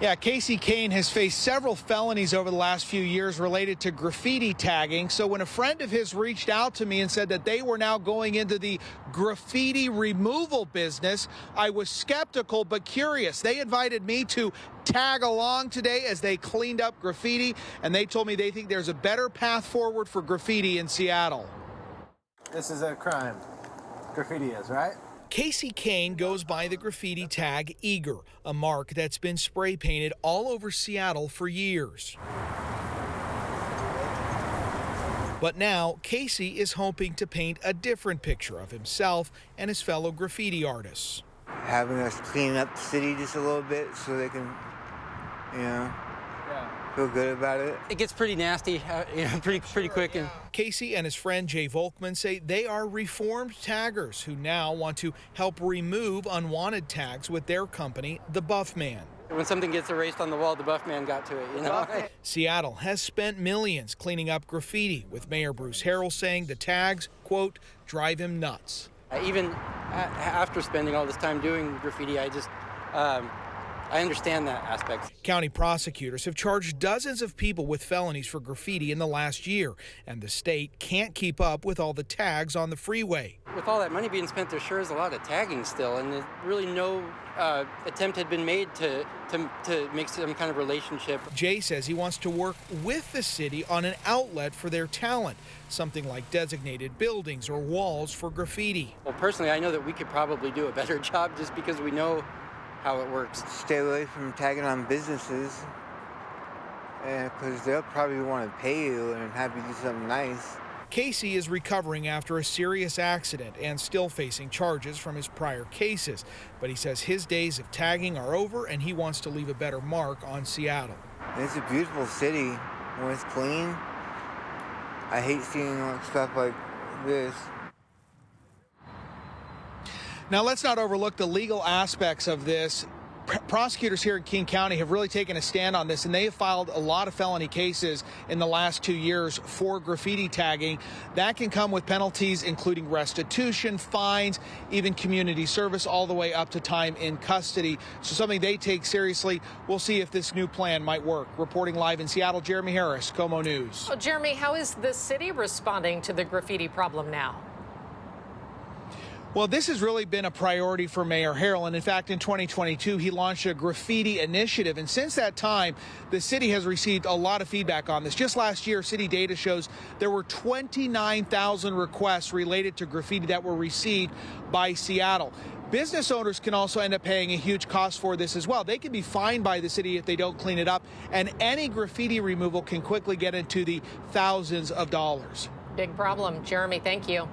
Yeah, Cain has faced several felonies over the last few years related to graffiti tagging. So when a friend of his reached out to me and said that they were now going into the graffiti removal business, I was skeptical but curious. They invited me to tag along today as they cleaned up graffiti, and they told me they think there's a better path forward for graffiti in Seattle. This is a crime. Graffiti is, right? Cain goes by the graffiti tag Eager, a mark that's been spray painted all over Seattle for years. But now Casey is hoping to paint a different picture of himself and his fellow graffiti artists. Having us clean up the city just a little bit so they can, feel good about it. It gets pretty nasty, pretty quick. Yeah. Casey and his friend Jay Volkman say they are reformed taggers who now want to help remove unwanted tags with their company, the Buff Man. When something gets erased on the wall, the Buff Man got to it, Seattle has spent millions cleaning up graffiti, with Mayor Bruce Harrell saying the tags, quote, drive him nuts. Even after spending all this time doing graffiti, I understand that aspect. County prosecutors have charged dozens of people with felonies for graffiti in the last year, and the state can't keep up with all the tags on the freeway. With all that money being spent, there sure is a lot of tagging still, and really no attempt had been made to make some kind of relationship. Jay says he wants to work with the city on an outlet for their talent, something like designated buildings or walls for graffiti. Well, personally, I know that we could probably do a better job just because we know how it works. Stay away from tagging on businesses, because they'll probably want to pay you and have you do something nice. Casey is recovering after a serious accident and still facing charges from his prior cases, but he says his days of tagging are over and he wants to leave a better mark on Seattle. It's a beautiful city when it's clean. I hate seeing stuff like this. Now, let's not overlook the legal aspects of this. Prosecutors here in King County have really taken a stand on this, and they have filed a lot of felony cases in the last 2 years for graffiti tagging. That can come with penalties, including restitution, fines, even community service, all the way up to time in custody. So something they take seriously. We'll see if this new plan might work. Reporting live in Seattle, Jeremy Harris, KOMO News. Well, Jeremy, how is the city responding to the graffiti problem now? Well, this has really been a priority for Mayor Harrell, and in fact, in 2022, he launched a graffiti initiative, and since that time, the city has received a lot of feedback on this. Just last year, city data shows there were 29,000 requests related to graffiti that were received by Seattle. Business owners can also end up paying a huge cost for this as well. They can be fined by the city if they don't clean it up, and any graffiti removal can quickly get into the thousands of dollars. Big problem. Jeremy, thank you.